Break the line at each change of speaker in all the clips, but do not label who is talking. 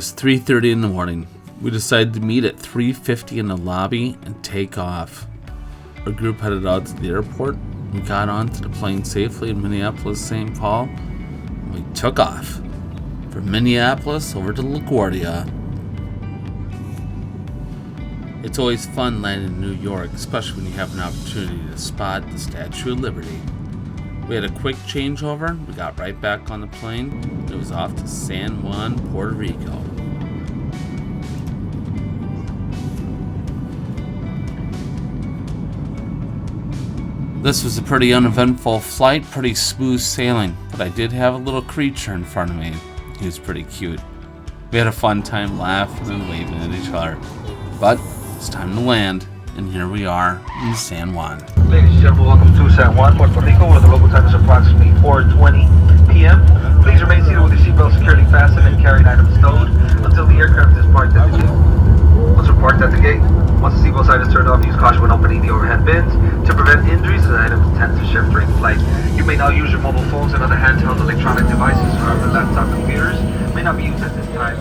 was 3:30 in the morning. We decided to meet at 3:50 in the lobby and take off. Our group headed out to the airport. We got onto the plane safely in Minneapolis, St. Paul, and we took off from Minneapolis over to LaGuardia. It's always fun landing in New York, especially when you have an opportunity to spot the Statue of Liberty. We had a quick changeover. We got right back on the plane. It was off to San Juan, Puerto Rico. This was a pretty uneventful flight, pretty smooth sailing, but I did have a little creature in front of me. He was pretty cute. We had a fun time laughing and waving at each other. But it's time to land, and here we are in San Juan.
Ladies and gentlemen, welcome to San Juan, Puerto Rico, where the local time is approximately 4:20 p.m. Please remain seated with your seatbelt securely fastened and carrying items stowed until the aircraft is parked at the gate. Once we're parked at the gate, once the seatbelt sign is turned off, use caution when opening the overhead bins to prevent injuries as items tend to shift during flight. You may now use your mobile phones and other handheld electronic devices. However, laptop computers may not be used at this time.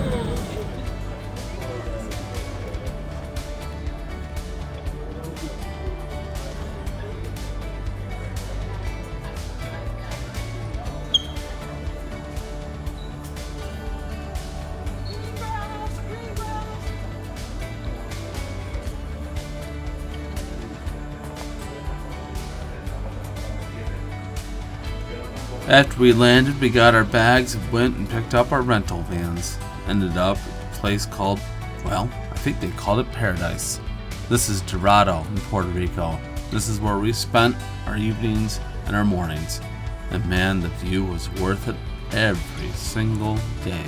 After we landed, we got our bags and went and picked up our rental vans. Ended up at a place called, well, I think they called it Paradise. This is Dorado in Puerto Rico. This is where we spent our evenings and our mornings. And man, the view was worth it every single day.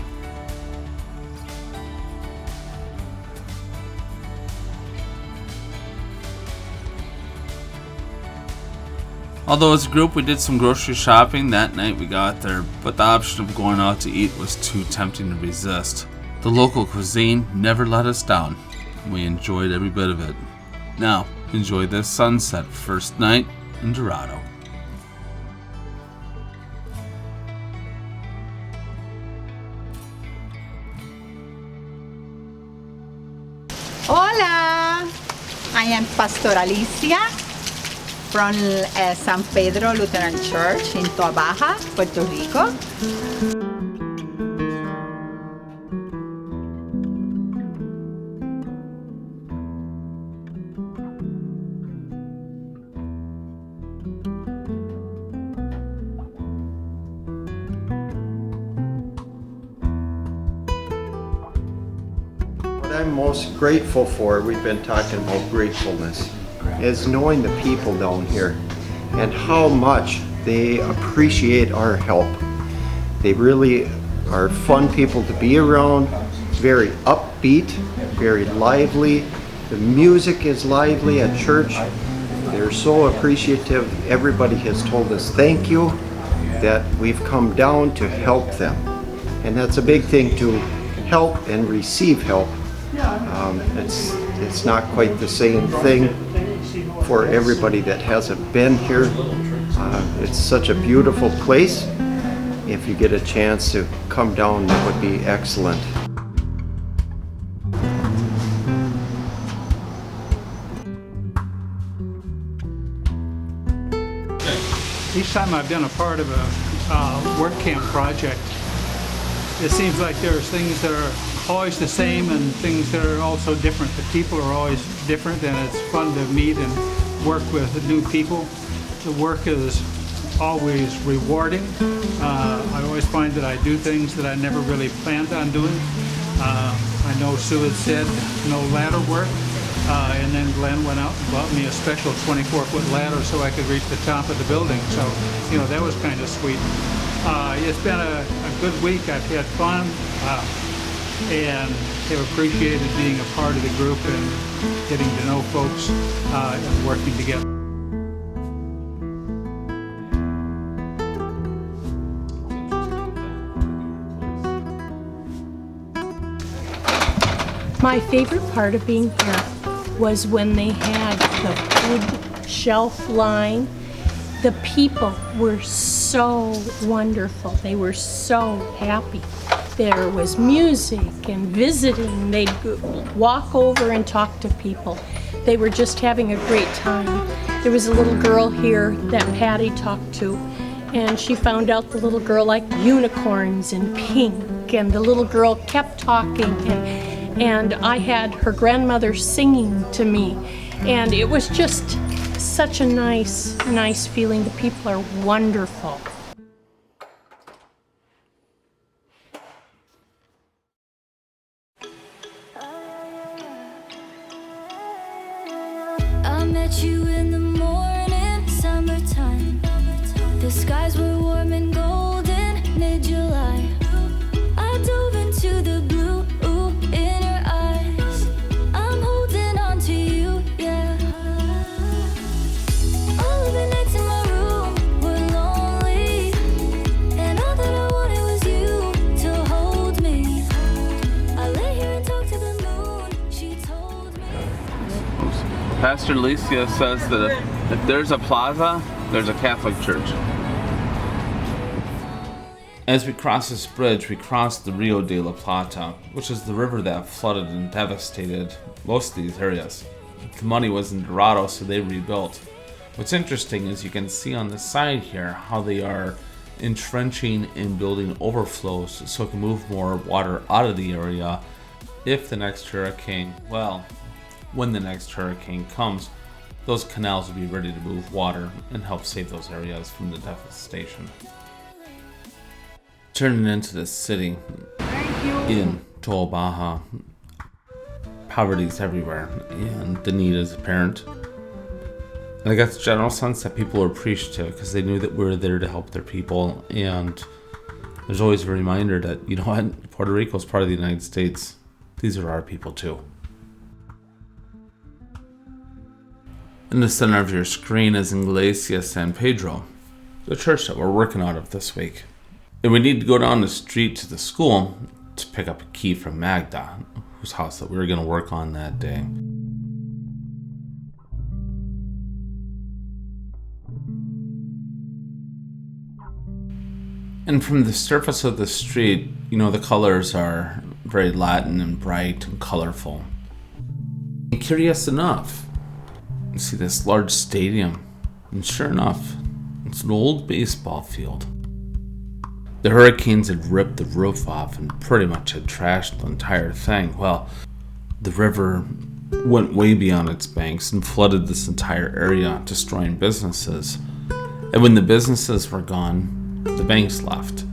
Although as a group we did some grocery shopping that night we got there, but the option of going out to eat was too tempting to resist. The local cuisine never let us down. We enjoyed every bit of it. Now, enjoy this sunset first night in Dorado.
Hola! I am Pastor Alicia from San Pedro Lutheran Church in Baja, Puerto Rico.
What I'm most grateful for, we've been talking about gratefulness, is knowing the people down here and how much they appreciate our help. They really are fun people to be around, very upbeat, very lively. The music is lively at church. They're so appreciative. Everybody has told us thank you, that we've come down to help them. And that's a big thing, to help and receive help. It's not quite the same thing for everybody that hasn't been here. It's such a beautiful place. If you get a chance to come down, that would be excellent.
Each time I've been a part of a work camp project, it seems like there's things that are always the same and things that are also different. The people are always different, and it's fun to meet and work with new people. The work is always rewarding. I always find that I do things that I never really planned on doing. I know Sue had said no ladder work, and then Glenn went out and bought me a special 24-foot ladder so I could reach the top of the building. So, you know, that was kind of sweet. It's been a good week. I've had fun and have appreciated being a part of the group and getting to know folks and working together.
My favorite part of being here was when they had the food shelf line. The people were so wonderful. They were so happy. There was music and visiting. They'd walk over and talk to people. They were just having a great time. There was a little girl here that Patty talked to, and she found out the little girl liked unicorns and pink, and the little girl kept talking, and I had her grandmother singing to me, and it was just such a nice feeling. The people are wonderful.
I met you in the morning, summertime. The skies were warm and golden, mid-July. I dove into the blue in your eyes. I'm holding on to you, yeah. All of the nights in my room were lonely, and all that I wanted was you to hold me. I lay here and talk to the moon, she told me.
Pastor Alicia says that if there's a plaza, there's a Catholic church. As we cross this bridge, we cross the Rio de la Plata, which is the river that flooded and devastated most of these areas. The money was in Dorado, so they rebuilt. What's interesting is you can see on the side here how they are entrenching and building overflows so it can move more water out of the area if the next hurricane, when the next hurricane comes, those canals will be ready to move water and help save those areas from the devastation. Turning into the city in Baja, poverty's everywhere and the need is apparent. And I got the general sense that people are appreciative because they knew that we were there to help their people, and there's always a reminder that, you know what, Puerto Rico is part of the United States. These are our people too. In the center of your screen is Iglesia San Pedro, the church that we're working out of this week. And we need to go down the street to the school to pick up a key from Magda, whose house that we were going to work on that day. And from the surface of the street, you know, the colors are very Latin and bright and colorful. And curious enough, you see this large stadium, and sure enough, it's an old baseball field. The hurricanes had ripped the roof off and pretty much had trashed the entire thing. Well, the river went way beyond its banks and flooded this entire area, destroying businesses. And when the businesses were gone, the banks left.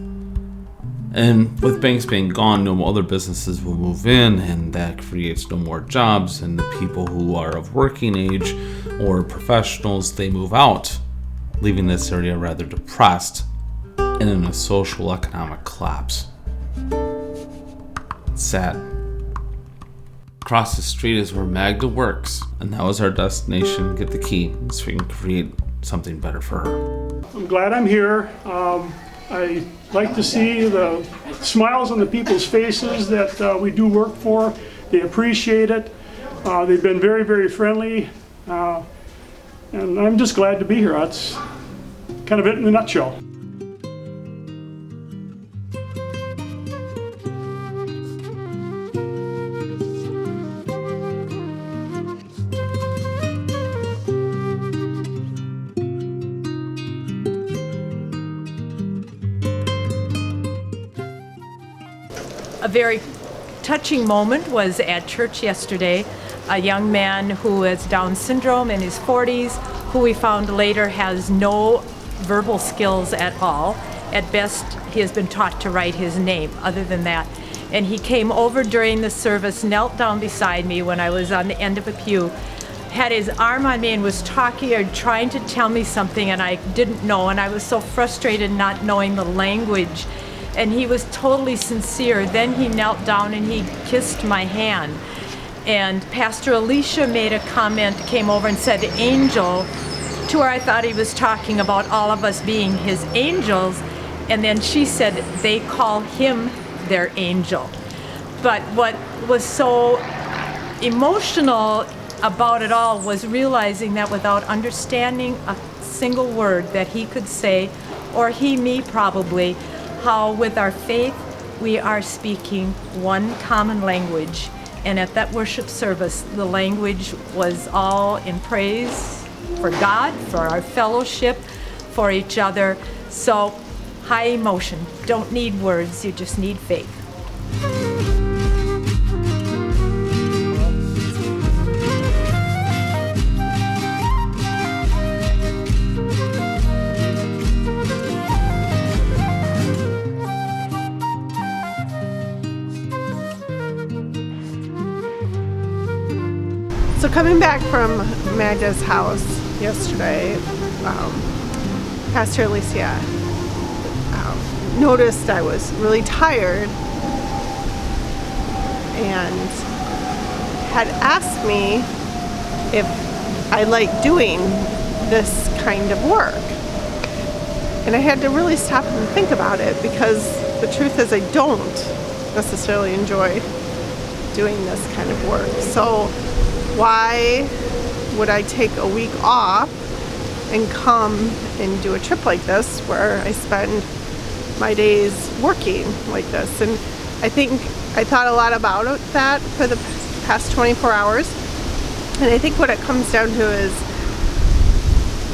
And with banks being gone, no other businesses will move in, and that creates no more jobs, and the people who are of working age or professionals, they move out, leaving this area rather depressed and in a social economic collapse. It's sad. Across the street is where Magda works, and that was our destination. Get the key so we can create something better for her.
I'm glad I'm here. I like to see the smiles on the people's faces that we do work for. They appreciate it. They've been very, very friendly, and I'm just glad to be here. That's kind of it in a nutshell.
A very touching moment was at church yesterday. A young man who has Down syndrome in his 40s, who we found later has no verbal skills at all. At best, he has been taught to write his name, other than that. And he came over during the service, knelt down beside me when I was on the end of a pew, had his arm on me and was talking or trying to tell me something, and I didn't know, and I was so frustrated not knowing the language. And he was totally sincere. Then he knelt down and he kissed my hand. And Pastor Alicia made a comment, came over and said angel, to where I thought he was talking about all of us being his angels. And then she said they call him their angel. But what was so emotional about it all was realizing that without understanding a single word that he could say, or he, me probably, how with our faith we are speaking one common language. And at that worship service, the language was all in praise for God, for our fellowship, for each other. So, high emotion. Don't need words, you just need faith.
So coming back from Magda's house yesterday, Pastor Alicia noticed I was really tired and had asked me if I like doing this kind of work. And I had to really stop and think about it, because the truth is I don't necessarily enjoy doing this kind of work. So why would I take a week off and come and do a trip like this where I spend my days working like this? And I thought a lot about that for the past 24 hours. And I think what it comes down to is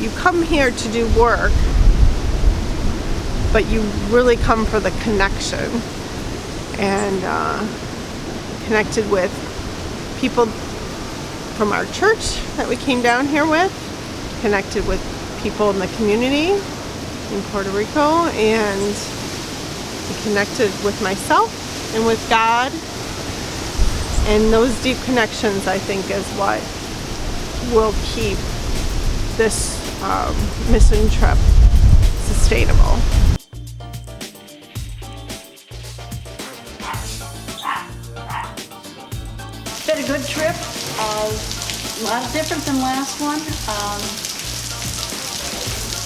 you come here to do work, but you really come for the connection, and connected with people from our church that we came down here with, connected with people in the community in Puerto Rico, and connected with myself and with God. And those deep connections, I think, is what will keep this mission trip sustainable.
Been a good trip. A lot different than last one.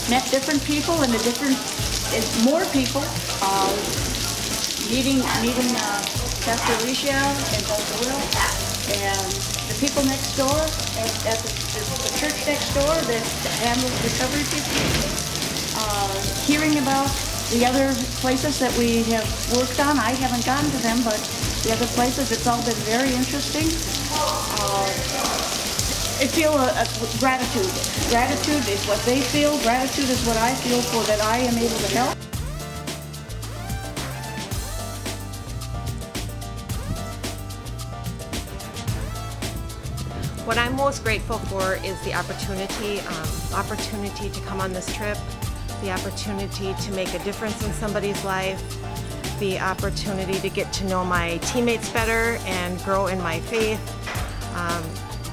Met different people and more people. Meeting Pastor Alicia and Dr. Will, and the people next door at the church next door that handles recovery people. Hearing about the other places that we have worked on. I haven't gotten to them, but the other places, it's all been very interesting. I feel gratitude. Gratitude is what they feel. Gratitude is what I feel for that I am able to help.
What I'm most grateful for is the opportunity to come on this trip, the opportunity to make a difference in somebody's life, the opportunity to get to know my teammates better and grow in my faith.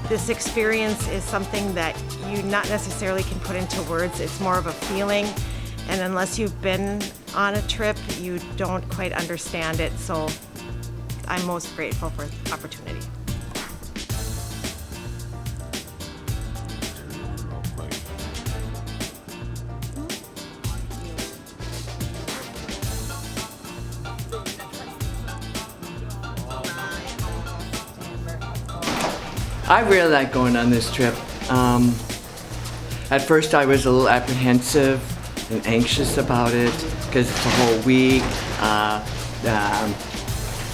This experience is something that you not necessarily can put into words. It's more of a feeling, and unless you've been on a trip, you don't quite understand it. So I'm most grateful for the opportunity.
I really like going on this trip. At first I was a little apprehensive and anxious about it because it's a whole week.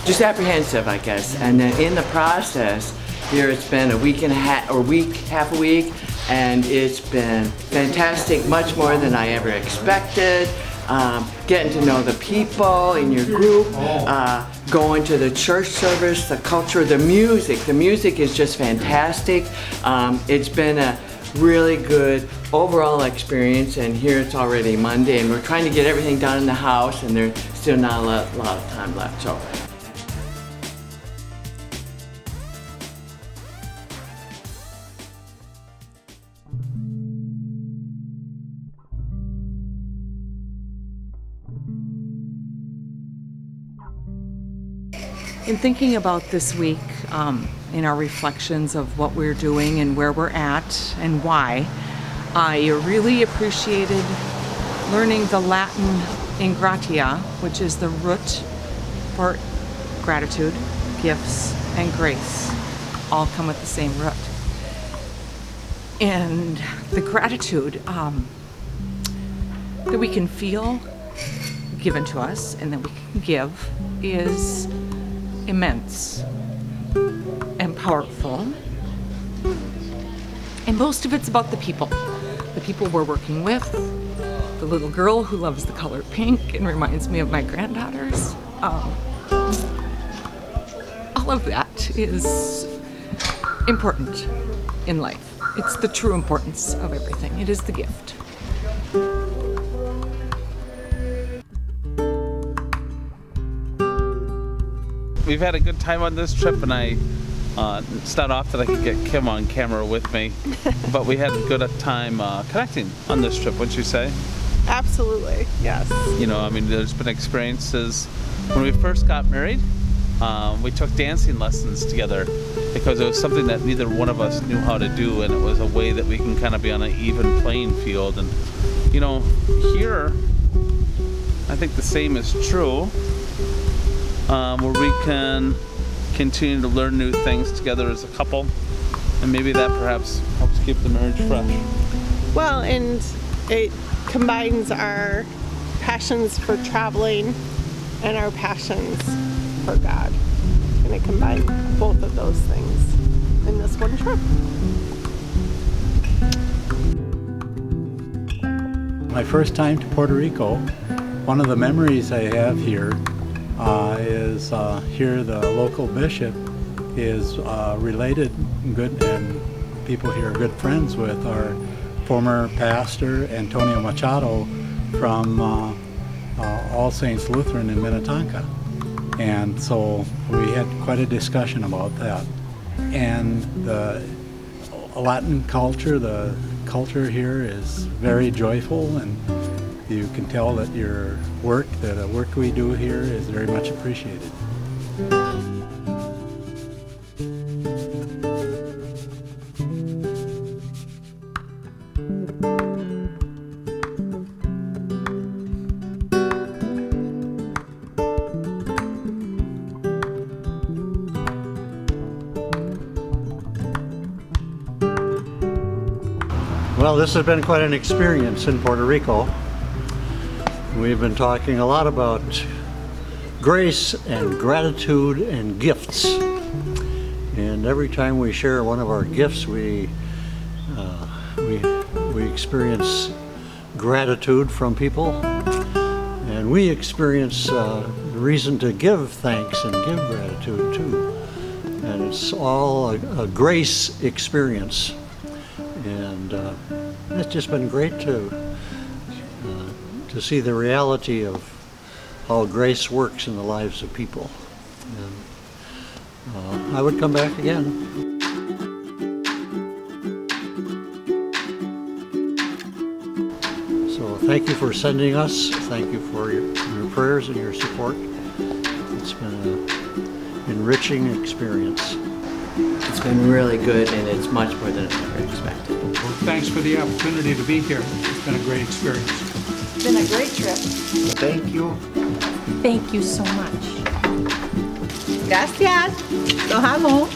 Just apprehensive, I guess. And then in the process, here it's been a week and a half, or half a week, and it's been fantastic, much more than I ever expected. Getting to know the people in your group, going to the church service, the culture, the music. The music is just fantastic. It's been a really good overall experience, and here it's already Monday, and we're trying to get everything done in the house, and there's still not a lot of time left. So.
In thinking about this week, in our reflections of what we're doing and where we're at and why, I really appreciated learning the Latin ingratia, which is the root for gratitude, gifts, and grace. All come with the same root. And the gratitude that we can feel given to us and that we can give is immense and powerful. And most of it's about the people we're working with. The little girl who loves the color pink and reminds me of my granddaughters. All of that is important in life. It's the true importance of everything. It is the gift.
We've had a good time on this trip, and it's not often I can get Kim on camera with me, but we had a good time connecting on this trip, wouldn't you say?
Absolutely, yes.
You know, I mean, there's been experiences. When we first got married, we took dancing lessons together because it was something that neither one of us knew how to do, and it was a way that we can kind of be on an even playing field. And, you know, here, I think the same is true, where we can continue to learn new things together as a couple, and maybe that perhaps helps keep the marriage fresh.
Well, and it combines our passions for traveling and our passions for God. And it combines both of those things in this one trip.
My first time to Puerto Rico, one of the memories I have here is here the local bishop is related good, and people here are good friends with our former pastor Antonio Machado from All Saints Lutheran in Minnetonka. And so we had quite a discussion about that. And the Latin culture, the culture here is very joyful, and you can tell that the work we do here is very much appreciated.
Well, this has been quite an experience in Puerto Rico. We've been talking a lot about grace and gratitude and gifts. And every time we share one of our gifts, we experience gratitude from people, and we experience the reason to give thanks and give gratitude too. And it's all a grace experience. And it's just been great to see the reality of how grace works in the lives of people. And I would come back again. So thank you for sending us. Thank you for your prayers and your support. It's been an enriching experience.
It's been really good, and it's much more than I ever expected.
Thanks for the opportunity to be here. It's been a great experience.
It's been a great trip.
Thank you.
Thank you so much.
Gracias. Los amo.